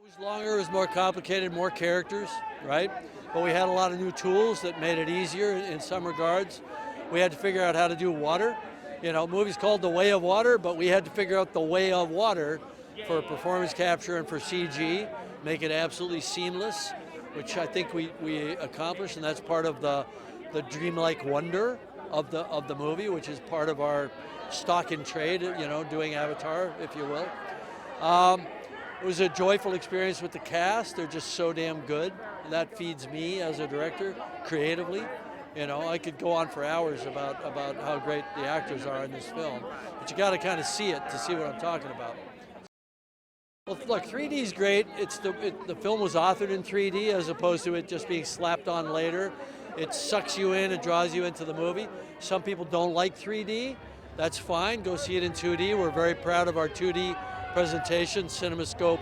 was longer, it was more complicated, more characters, right? But we had a lot of new tools that made it easier in some regards. We had to figure out how to do water. You know, movie's called The Way of Water, but we had to figure out the way of water for performance capture and for CG, make it absolutely seamless, which I think we accomplished, and that's part of the dreamlike wonder of the movie, which is part of our stock in trade, you know, doing Avatar, if you will. It was a joyful experience with the cast. They're just so damn good. That feeds me as a director creatively. You know, I could go on for hours about how great the actors are in this film, but you got to kind of see it to see what I'm talking about. Well, look, 3D is great. The film was authored in 3D as opposed to it just being slapped on later. It sucks you in, it draws you into the movie. Some people don't like 3D. That's fine. Go see it in 2D. We're very proud of our 2D presentation, CinemaScope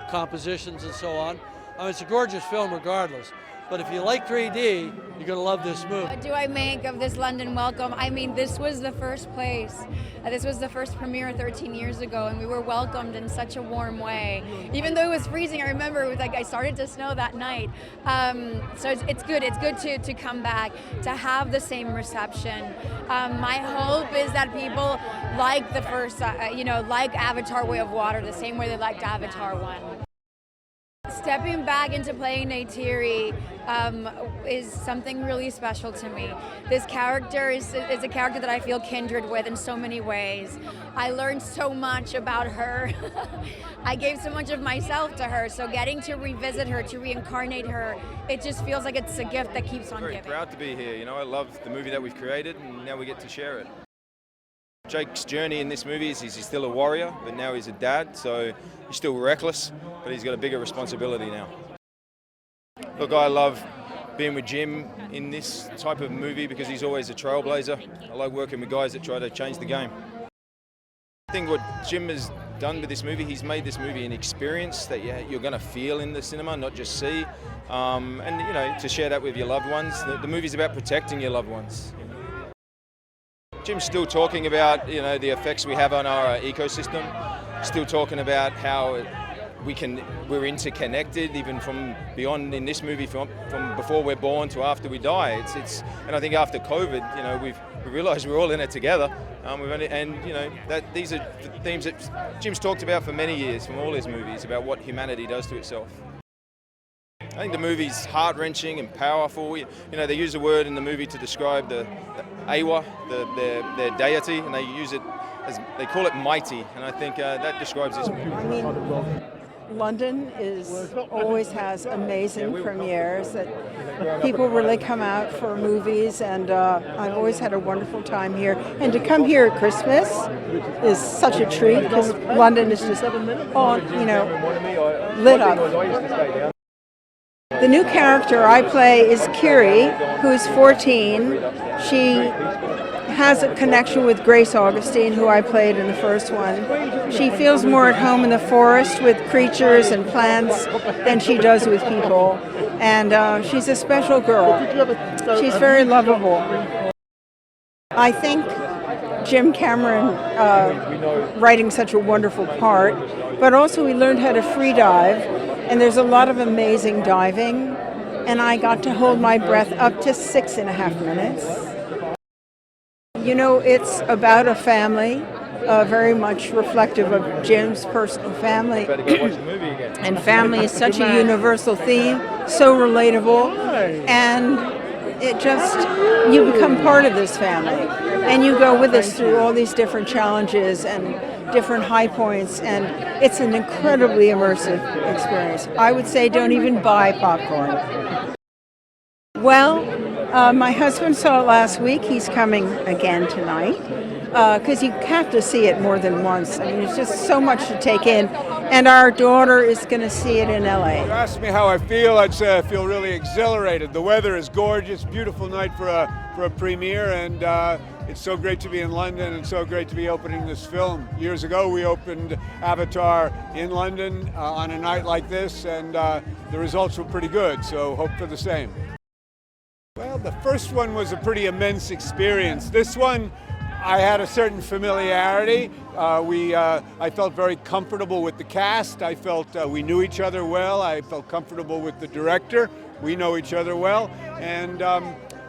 compositions, and so on. I mean, it's a gorgeous film regardless. But if you like 3D, you're going to love this movie. What do I make of this London welcome? I mean, this was the first place. This was the first premiere 13 years ago, and we were welcomed in such a warm way. Even though it was freezing, I remember it was like I started to snow that night. So it's good. It's good to come back, to have the same reception. My hope is that people like the first, like Avatar Way of Water the same way they liked Avatar 1. Stepping back into playing Neytiri is something really special to me. This character is a character that I feel kindred with in so many ways. I learned so much about her. I gave so much of myself to her, so getting to revisit her, to reincarnate her, it just feels like it's a gift that keeps on giving. I'm very proud to be here. You know, I love the movie that we've created, and now we get to share it. Jake's journey in this movie is he's still a warrior, but now he's a dad, so he's still reckless, but he's got a bigger responsibility now. Look, I love being with Jim in this type of movie because he's always a trailblazer. I like working with guys that try to change the game. I think what Jim has done with this movie, he's made this movie an experience that you're going to feel in the cinema, not just see. And, you know, to share that with your loved ones. The movie's about protecting your loved ones. Jim's still talking about, you know, the effects we have on our ecosystem. Still talking about how we're interconnected, even from beyond in this movie, from before we're born to after we die. And I think after COVID, you know, we realised we're all in it together. These are the themes that Jim's talked about for many years, from all his movies, about what humanity does to itself. I think the movie's heart-wrenching and powerful. You know, they use a word in the movie to describe the Awa, their deity, and they use it as, they call it mighty, and I think that describes this movie. I mean, London always has amazing premieres that people really come out for movies, and I've always had a wonderful time here. And to come here at Christmas is such a treat because London is just all, you know, lit up. The new character I play is Kiri, who's 14. She has a connection with Grace Augustine, who I played in the first one. She feels more at home in the forest with creatures and plants than she does with people. And she's a special girl. She's very lovable. I think Jim Cameron writing such a wonderful part, but also we learned how to free dive. And there's a lot of amazing diving, and I got to hold my breath up to 6.5 minutes. You know, it's about a family, very much reflective of Jim's personal family. And family is such a universal theme, so relatable, and it just, you become part of this family. And you go with us through all these different challenges and different high points, and it's an incredibly immersive experience. I would say don't even buy popcorn. Well, my husband saw it last week. He's coming again tonight because you have to see it more than once. I mean, it's just so much to take in. And our daughter is going to see it in LA. You asked me how I feel. I'd say I feel really exhilarated. The weather is gorgeous, beautiful night for a premiere, and it's so great to be in London and so great to be opening this film. Years ago, we opened Avatar in London on a night like this, and the results were pretty good, so hope for the same. Well, the first one was a pretty immense experience. This one, I had a certain familiarity. I felt very comfortable with the cast. I felt we knew each other well. I felt comfortable with the director. We know each other well. And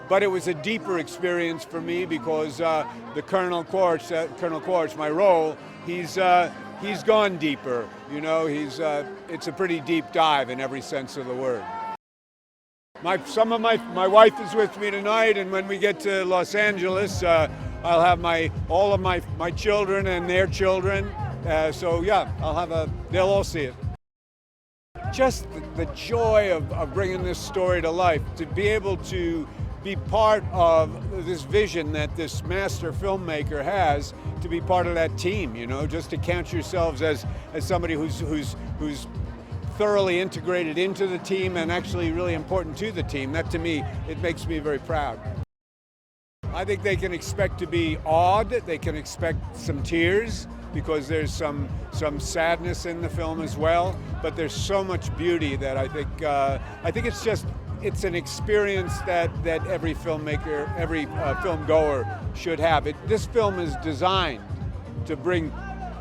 but it was a deeper experience for me because the Colonel Quaritch, my role, he's gone deeper. You know, it's a pretty deep dive in every sense of the word. My wife is with me tonight, and when we get to Los Angeles, I'll have all of my children and their children. So yeah, they'll all see it. Just the joy of bringing this story to life, to be able to be part of this vision that this master filmmaker has, to be part of that team, you know, just to count yourselves as somebody who's thoroughly integrated into the team and actually really important to the team. That, to me, it makes me very proud. I think they can expect to be awed. They can expect some tears because there's some sadness in the film as well. But there's so much beauty that I think it's an experience that every filmmaker, every film goer should have. This film is designed to bring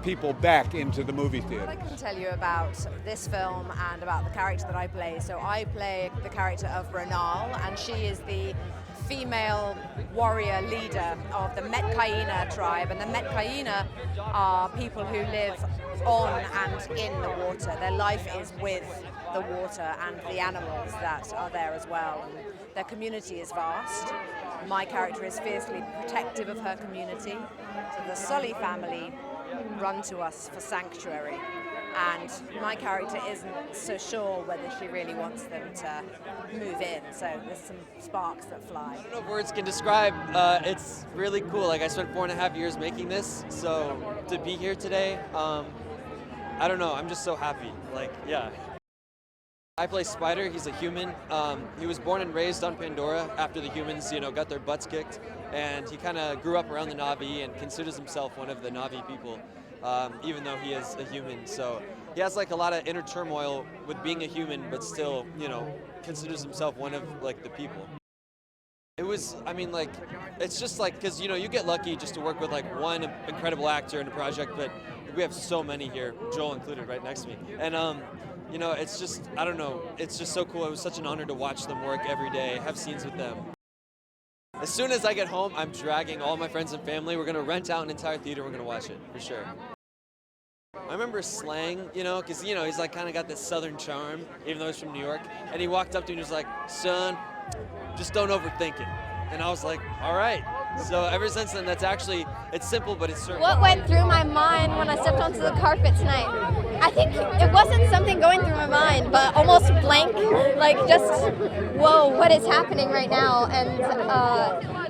people back into the movie theater. I can tell you about this film and about the character that I play. So I play the character of Ronal, and she is the female warrior leader of the Neteyam tribe. And the Neteyam are people who live on and in the water. Their life is with the water and the animals that are there as well. And their community is vast. My character is fiercely protective of her community. So the Sully family run to us for sanctuary, and my character isn't so sure whether she really wants them to move in, so there's some sparks that fly. I don't know if words can describe, it's really cool. Like, I spent 4.5 years making this, so to be here today, I don't know, I'm just so happy, like, yeah. I play Spider. He's a human. He was born and raised on Pandora after the humans, got their butts kicked, and he kind of grew up around the Na'vi and considers himself one of the Na'vi people, even though he is a human. So he has like a lot of inner turmoil with being a human, but still, considers himself one of like the people. It was, it's just like, because you get lucky just to work with like one incredible actor in a project, but we have so many here, Joel included, right next to me, and it's just, I don't know, it's just so cool. It was such an honor to watch them work every day, have scenes with them. As soon as I get home, I'm dragging all my friends and family. We're going to rent out an entire theater. We're going to watch it, for sure. I remember Slang, because, he's like kind of got this southern charm, even though he's from New York. And he walked up to me and was like, son, just don't overthink it. And I was like, all right. So ever since then, it's simple, but it's certain. What went through my mind when I stepped onto the carpet tonight? I think it wasn't something going through my mind, but almost blank, like just, whoa, what is happening right now? And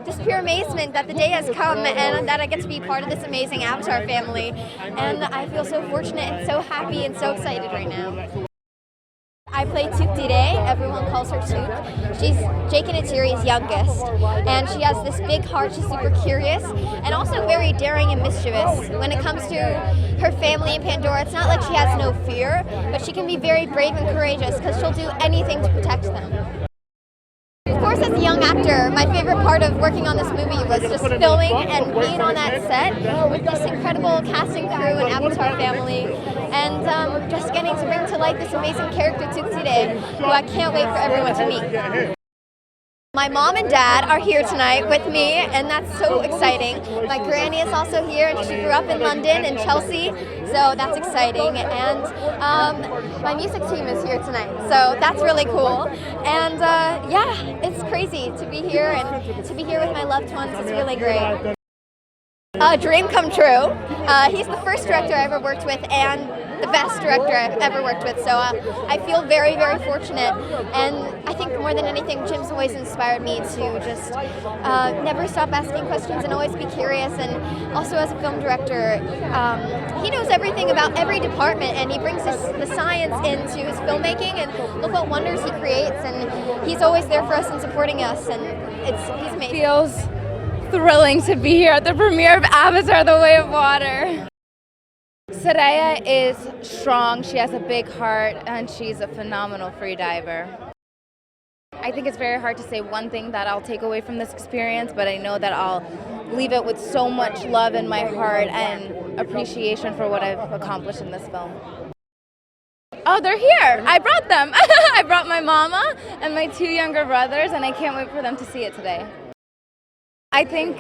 just pure amazement that the day has come and that I get to be part of this amazing Avatar family. And I feel so fortunate and so happy and so excited right now. I play Tuktirey. Everyone calls her Tuk. She's Jake and Neytiri's youngest, and she has this big heart. She's super curious and also very daring and mischievous. When it comes to her family in Pandora, it's not like she has no fear, but she can be very brave and courageous because she'll do anything to protect them. Of course, as a young actor, my favorite part of working on this movie was just filming and being on that set with this incredible casting crew and Avatar family, and just getting to bring to life this amazing character, Tuktirey, who I can't wait for everyone to meet. My mom and dad are here tonight with me, and that's so exciting. My granny is also here, and she grew up in London and Chelsea, so that's exciting. And my music team is here tonight, so that's really cool. And yeah, it's crazy to be here, and to be here with my loved ones is really great. A dream come true. He's the first director I ever worked with, and the best director I've ever worked with, so I feel very, very fortunate, and I think more than anything, Jim's always inspired me to just never stop asking questions and always be curious. And also as a film director, he knows everything about every department, and he brings the science into his filmmaking, and look what wonders he creates, and he's always there for us and supporting us, and he's amazing. Feels thrilling to be here at the premiere of Avatar: The Way of Water. Tsireya is strong, she has a big heart, and she's a phenomenal freediver. I think it's very hard to say one thing that I'll take away from this experience, but I know that I'll leave it with so much love in my heart and appreciation for what I've accomplished in this film. Oh, they're here. I brought them. I brought my mama and my 2 younger brothers, and I can't wait for them to see it today. I think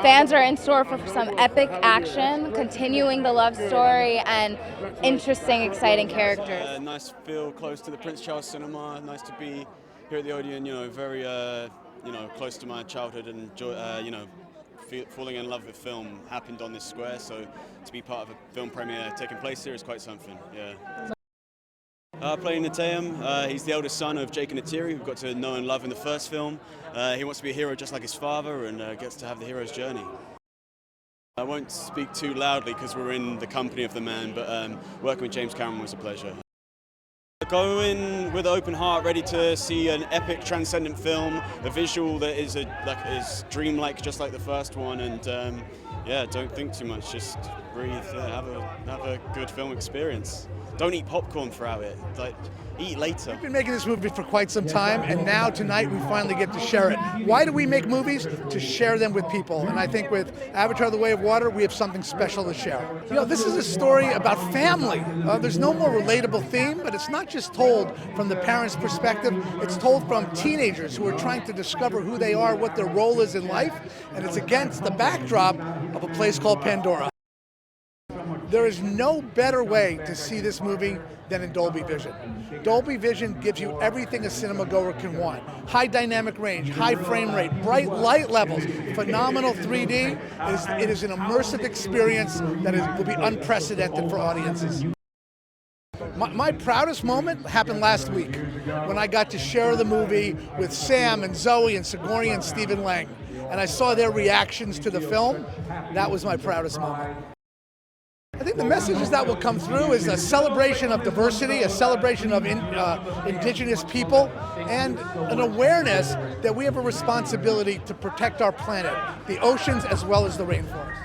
fans are in store for some epic action, continuing the love story, and interesting, exciting characters. Nice to feel close to the Prince Charles Cinema. Nice to be here at the Odeon. Very close to my childhood and falling in love with film happened on this square. So to be part of a film premiere taking place here is quite something. Yeah. Playing Neteyam, he's the eldest son of Jake and Neytiri, who got to know and love in the first film. He wants to be a hero just like his father and gets to have the hero's journey. I won't speak too loudly because we're in the company of the man, but working with James Cameron was a pleasure. Go in with an open heart, ready to see an epic, transcendent film, a visual that is dreamlike, just like the first one, and don't think too much, just breathe, have a good film experience. Don't eat popcorn throughout it. Eat later. We've been making this movie for quite some time, and now tonight we finally get to share it. Why do we make movies? To share them with people. And I think with Avatar: The Way of Water, we have something special to share. This is a story about family. There's no more relatable theme, but it's not just told from the parents' perspective. It's told from teenagers who are trying to discover who they are, what their role is in life, and it's against the backdrop of a place called Pandora. There is no better way to see this movie than in Dolby Vision. Dolby Vision gives you everything a cinema goer can want. High dynamic range, high frame rate, bright light levels, phenomenal 3D. It is an immersive experience that will be unprecedented for audiences. My proudest moment happened last week when I got to share the movie with Sam and Zoe and Sigourney and Stephen Lang. And I saw their reactions to the film. That was my proudest moment. I think the messages that will come through is a celebration of diversity, a celebration of indigenous people, and an awareness that we have a responsibility to protect our planet, the oceans as well as the rainforest.